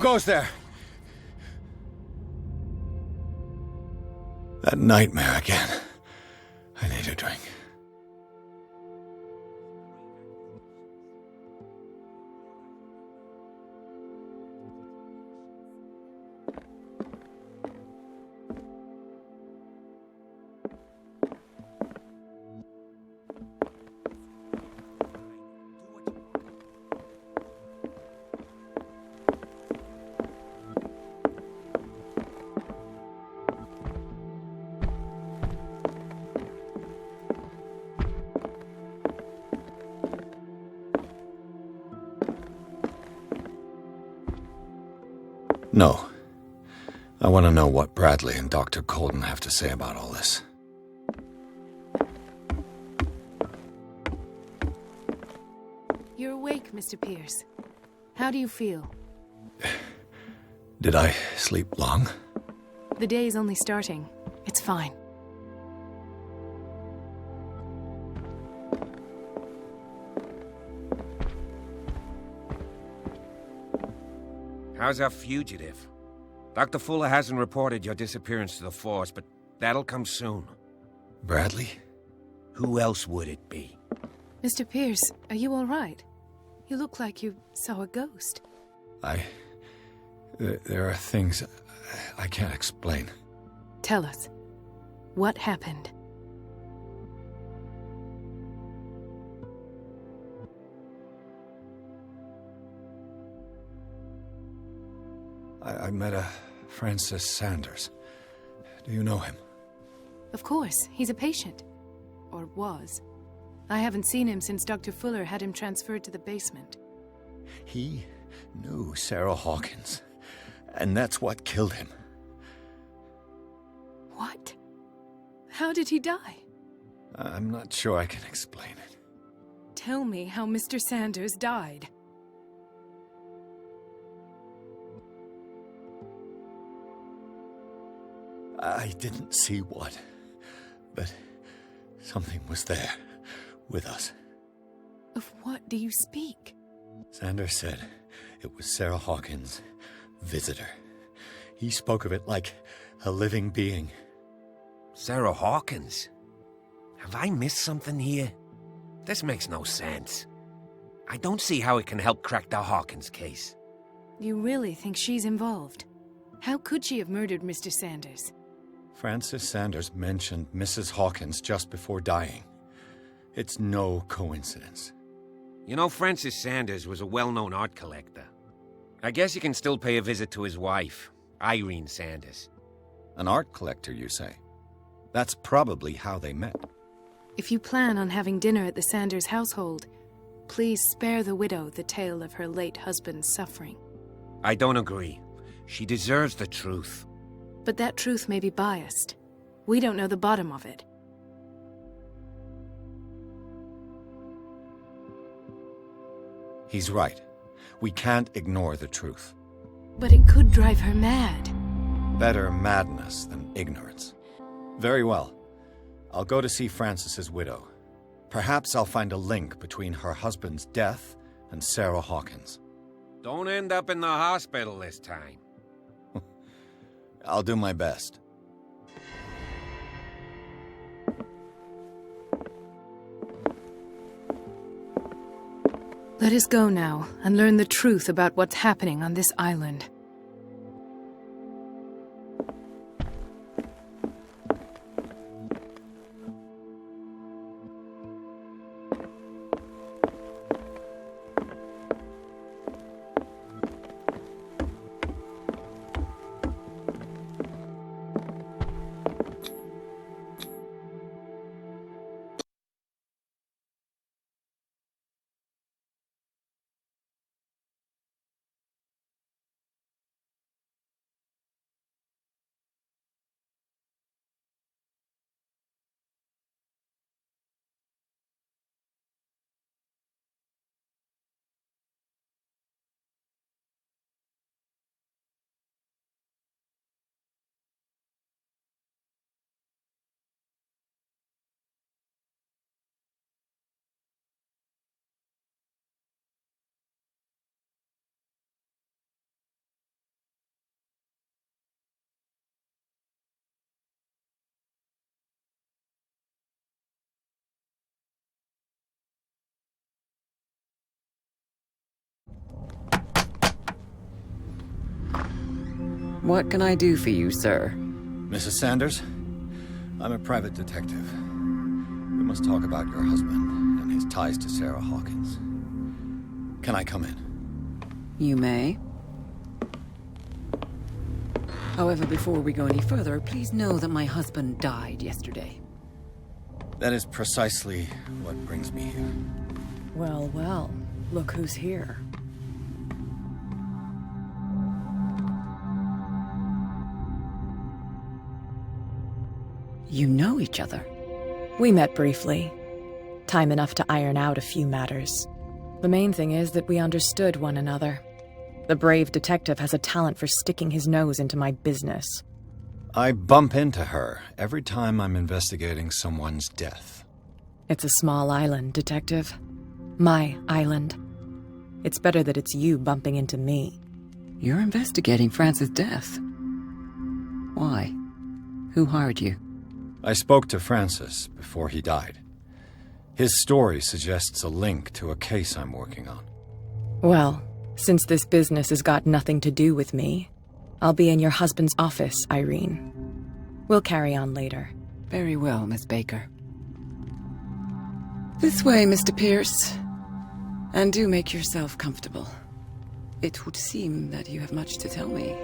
goes there? That nightmare again. I need a drink. No. I want to know what Bradley and Dr. Colden have to say about all this. You're awake, Mr. Pierce. How do you feel? Did I sleep long? The day is only starting. It's fine. How's our fugitive? Dr. Fuller hasn't reported your disappearance to the force, but that'll come soon. Bradley? Who else would it be? Mr. Pierce, are you all right? You look like you saw a ghost. There are things I can't explain. Tell us. What happened? I met a Francis Sanders. Do you know him? Of course, he's a patient. Or was. I haven't seen him since Dr. Fuller had him transferred to the basement. He knew Sarah Hawkins, and that's what killed him. What? How did he die? I'm not sure I can explain it. Tell me how Mr. Sanders died. I didn't see what, but something was there, with us. Of what do you speak? Sanders said it was Sarah Hawkins' visitor. He spoke of it like a living being. Sarah Hawkins? Have I missed something here? This makes no sense. I don't see how it can help crack the Hawkins case. You really think she's involved? How could she have murdered Mr. Sanders? Francis Sanders mentioned Mrs. Hawkins just before dying. It's no coincidence. You know, Francis Sanders was a well-known art collector. I guess you can still pay a visit to his wife, Irene Sanders. An art collector, you say? That's probably how they met. If you plan on having dinner at the Sanders household, please spare the widow the tale of her late husband's suffering. I don't agree. She deserves the truth. But that truth may be biased. We don't know the bottom of it. He's right. We can't ignore the truth. But it could drive her mad. Better madness than ignorance. Very well. I'll go to see Francis's widow. Perhaps I'll find a link between her husband's death and Sarah Hawkins. Don't end up in the hospital this time. I'll do my best. Let us go now and learn the truth about what's happening on this island. What can I do for you, sir? Mrs. Sanders, I'm a private detective. We must talk about your husband and his ties to Sarah Hawkins. Can I come in? You may. However, before we go any further, please know that my husband died yesterday. That is precisely what brings me here. Well, well, look who's here. You know each other. We met briefly. Time enough to iron out a few matters. The main thing is that we understood one another. The brave detective has a talent for sticking his nose into my business. I bump into her every time I'm investigating someone's death. It's a small island, Detective. My island. It's better that it's you bumping into me. You're investigating Francis' death. Why? Who hired you? I spoke to Francis before he died. His story suggests a link to a case I'm working on. Well, since this business has got nothing to do with me, I'll be in your husband's office, Irene. We'll carry on later. Very well, Miss Baker. This way, Mr. Pierce. And do make yourself comfortable. It would seem that you have much to tell me.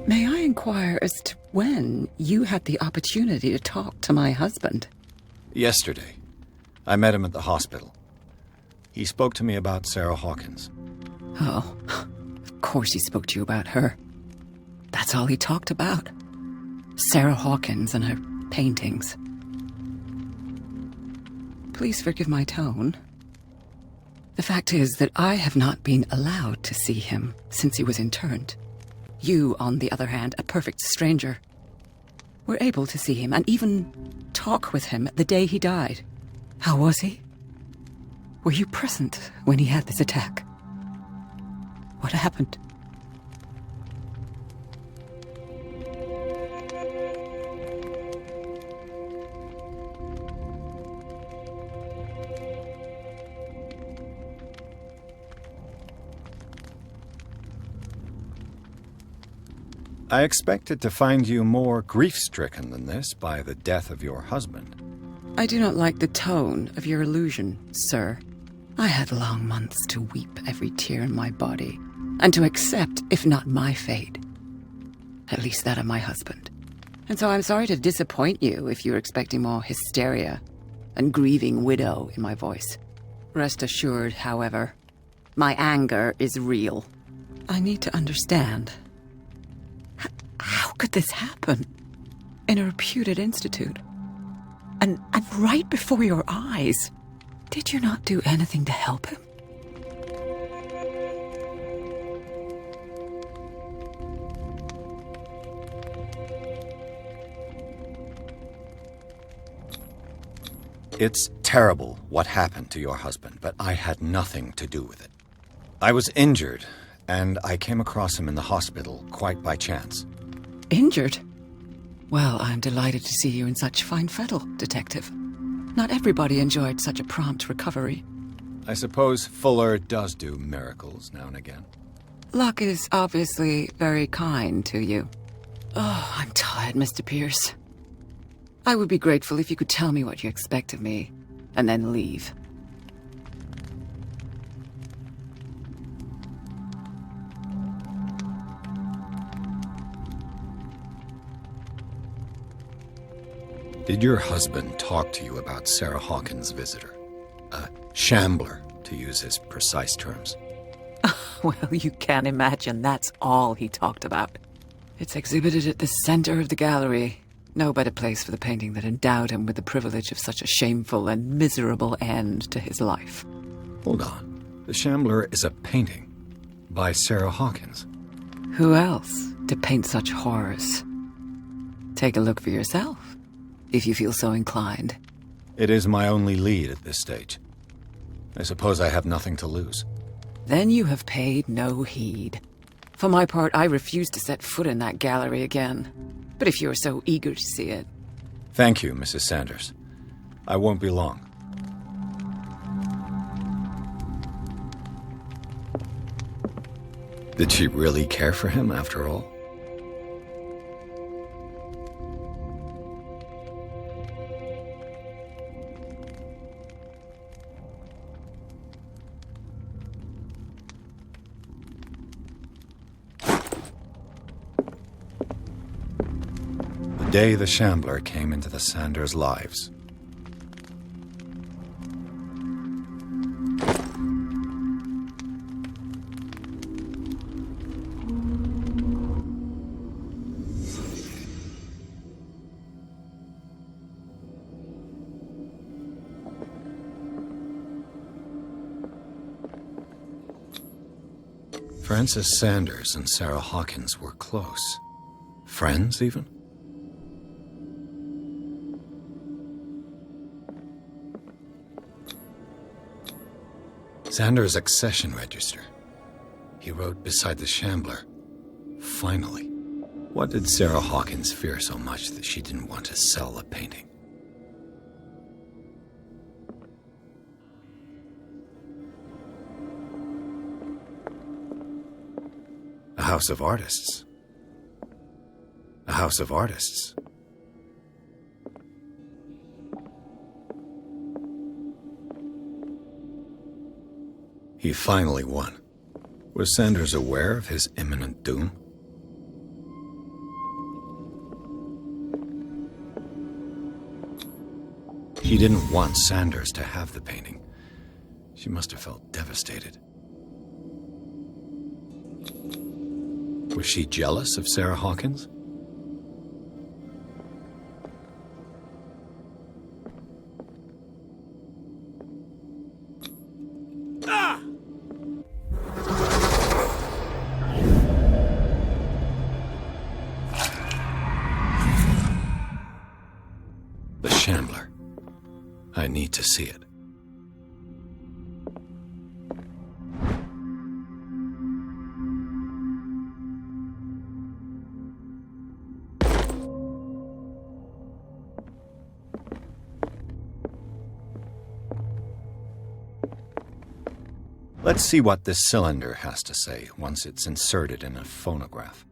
May I inquire as to when you had the opportunity to talk to my husband? Yesterday, I met him at the hospital. He spoke to me about Sarah Hawkins. Oh, of course he spoke to you about her. That's all he talked about. Sarah Hawkins and her paintings. Please forgive my tone. The fact is that I have not been allowed to see him since he was interned. You, on the other hand, a perfect stranger, were able to see him and even talk with him the day he died. How was he? Were you present when he had this attack? What happened? I expected to find you more grief-stricken than this by the death of your husband. I do not like the tone of your allusion, sir. I had long months to weep every tear in my body, and to accept, if not my fate, at least that of my husband. And so I'm sorry to disappoint you if you're expecting more hysteria and grieving widow in my voice. Rest assured, however, my anger is real. I need to understand. How could this happen? In a reputed institute? And right before your eyes? Did you not do anything to help him? It's terrible what happened to your husband, but I had nothing to do with it. I was injured, and I came across him in the hospital quite by chance. Injured? Well, I'm delighted to see you in such fine fettle, Detective. Not everybody enjoyed such a prompt recovery. I suppose Fuller does do miracles now and again. Luck is obviously very kind to you. Oh, I'm tired, Mr. Pierce. I would be grateful if you could tell me what you expect of me, and then leave. Did your husband talk to you about Sarah Hawkins' visitor? A shambler, to use his precise terms. Well, you can imagine that's all he talked about. It's exhibited at the center of the gallery. No better place for the painting that endowed him with the privilege of such a shameful and miserable end to his life. Hold on. The Shambler is a painting by Sarah Hawkins. Who else to paint such horrors? Take a look for yourself, if you feel so inclined. It is my only lead at this stage. I suppose I have nothing to lose. Then you have paid no heed. For my part, I refuse to set foot in that gallery again. But if you're so eager to see it... Thank you, Mrs. Sanders. I won't be long. Did she really care for him after all? The day the Shambler came into the Sanders' lives. Francis Sanders and Sarah Hawkins were close. Friends, even? Sanders' accession register. He wrote beside the Shambler, "Finally." What did Sarah Hawkins fear so much that she didn't want to sell the painting? A house of artists. A house of artists. He finally won. Was Sanders aware of his imminent doom? She didn't want Sanders to have the painting. She must have felt devastated. Was she jealous of Sarah Hawkins? The Shambler. I need to see it. Let's see what this cylinder has to say once it's inserted in a phonograph.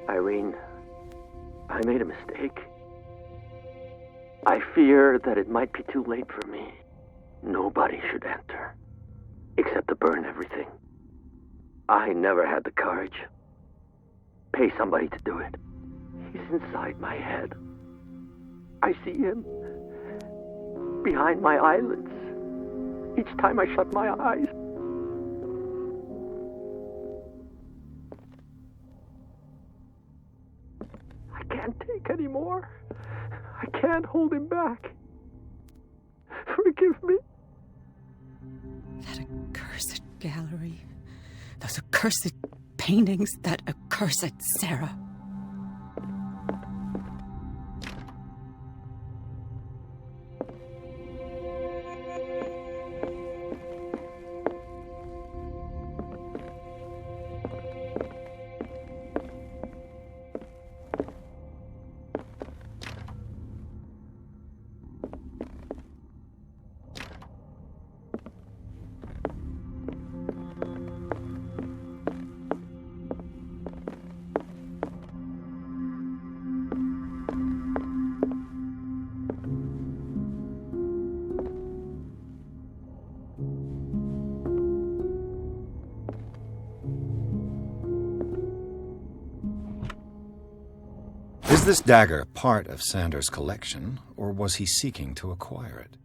Irene, I made a mistake. I fear that it might be too late for me. Nobody should enter, except to burn everything. I never had the courage. Pay somebody to do it. He's inside my head. I see him behind my eyelids each time I shut my eyes. I can't take any more. I can't hold him back. Forgive me. That accursed gallery. Those accursed paintings, that accursed Sarah. Is this dagger part of Sanders' collection, or was he seeking to acquire it?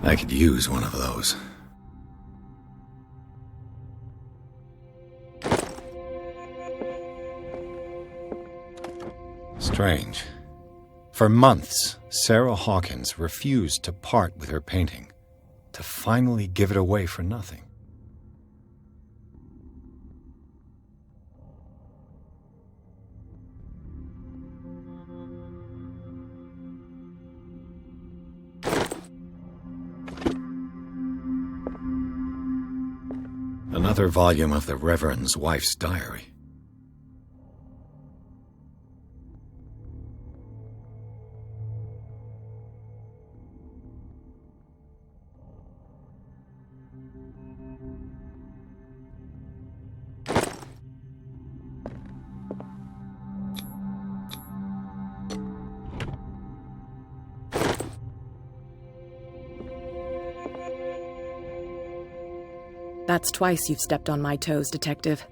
I could use one of those. Strange. For months, Sarah Hawkins refused to part with her painting, to finally give it away for nothing. Another volume of the Reverend's wife's diary. That's twice you've stepped on my toes, Detective.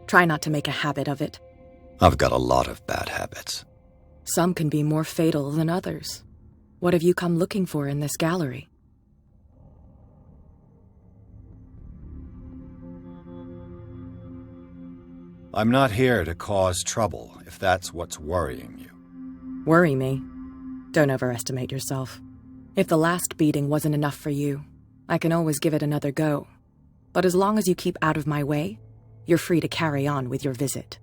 Try not to make a habit of it. I've got a lot of bad habits. Some can be more fatal than others. What have you come looking for in this gallery? I'm not here to cause trouble, if that's what's worrying you. Worry me? Don't overestimate yourself. If the last beating wasn't enough for you, I can always give it another go. But as long as you keep out of my way, you're free to carry on with your visit.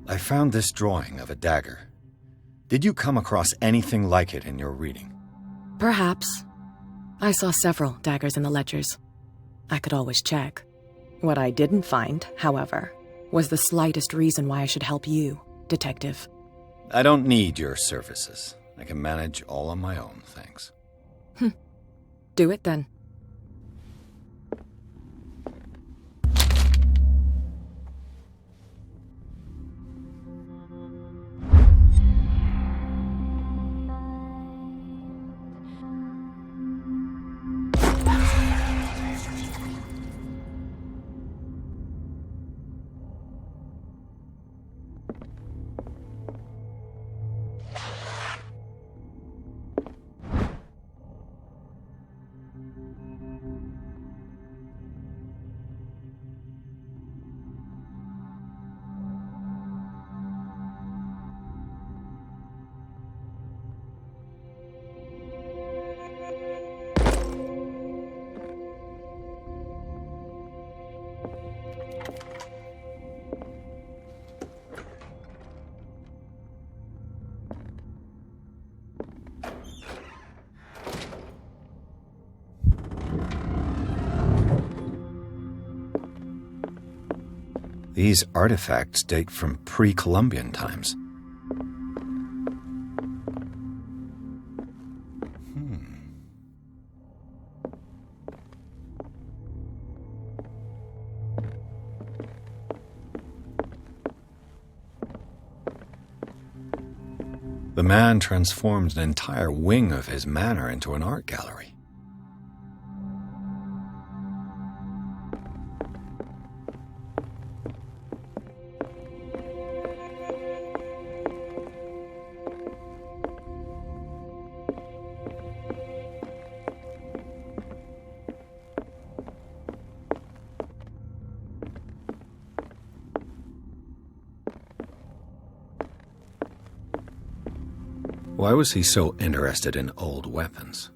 I found this drawing of a dagger. Did you come across anything like it in your reading? Perhaps. I saw several daggers in the ledgers. I could always check. What I didn't find, however, was the slightest reason why I should help you, Detective. I don't need your services. I can manage all on my own, thanks. Do it then. These artifacts date from pre-Columbian times. The man transformed an entire wing of his manor into an art gallery. Why was he so interested in old weapons?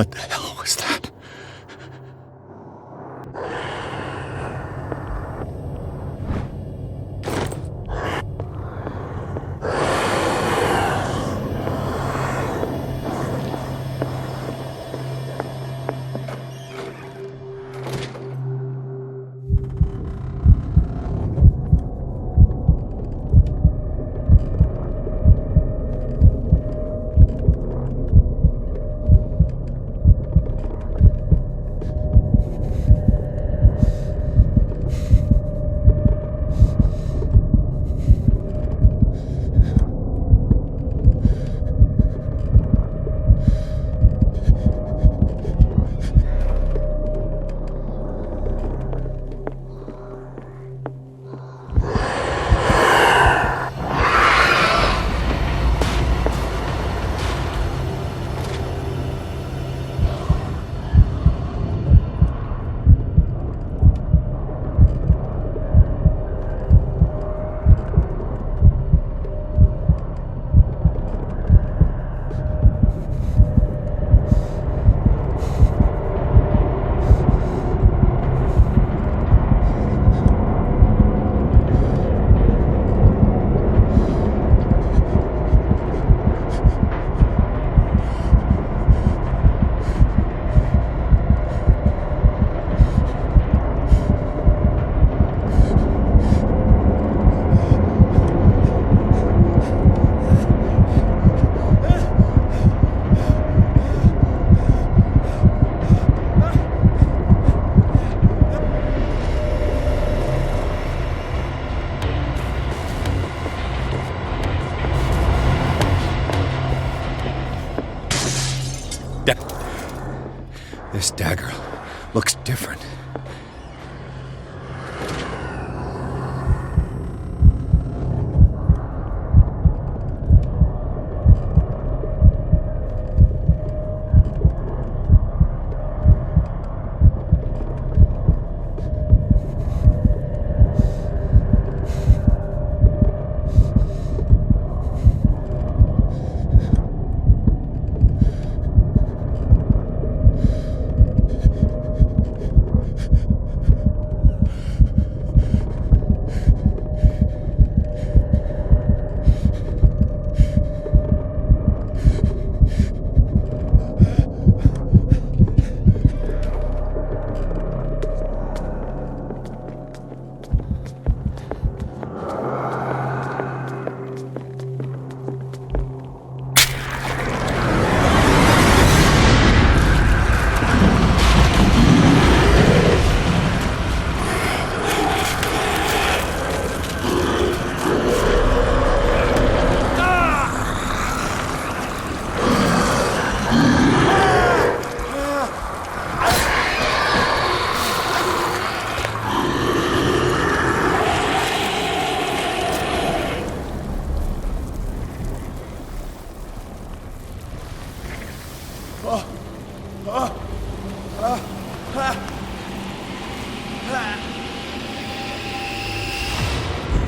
What the hell was that? This dagger looks different.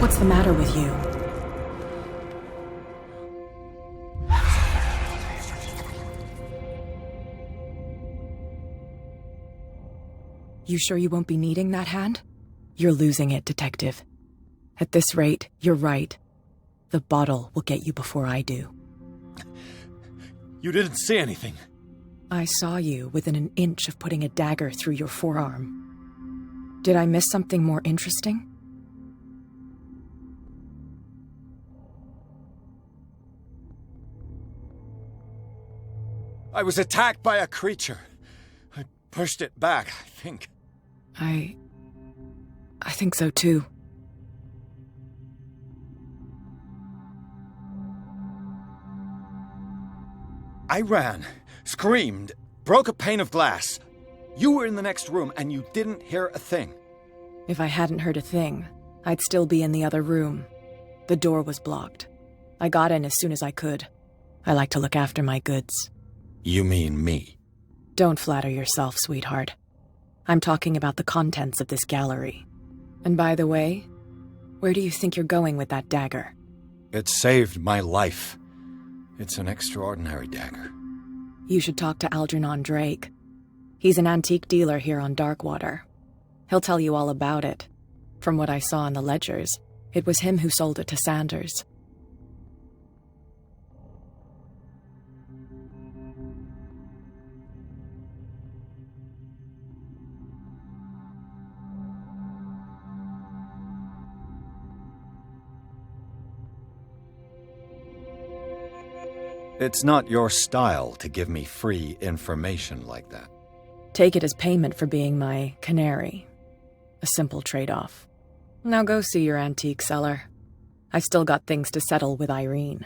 What's the matter with you? You sure you won't be needing that hand? You're losing it, Detective. At this rate, you're right. The bottle will get you before I do. You didn't see anything. I saw you within an inch of putting a dagger through your forearm. Did I miss something more interesting? I was attacked by a creature. I pushed it back, I think. I think so too. I ran, screamed, broke a pane of glass. You were in the next room and you didn't hear a thing. If I hadn't heard a thing, I'd still be in the other room. The door was blocked. I got in as soon as I could. I like to look after my goods. You mean me? Don't flatter yourself, sweetheart. I'm talking about the contents of this gallery. And by the way, where do you think you're going with that dagger? It saved my life. It's an extraordinary dagger. You should talk to Algernon Drake. He's an antique dealer here on Darkwater. He'll tell you all about it. From what I saw in the ledgers, it was him who sold it to Sanders. It's not your style to give me free information like that. Take it as payment for being my canary. A simple trade-off. Now go see your antique seller. I've still got things to settle with Irene.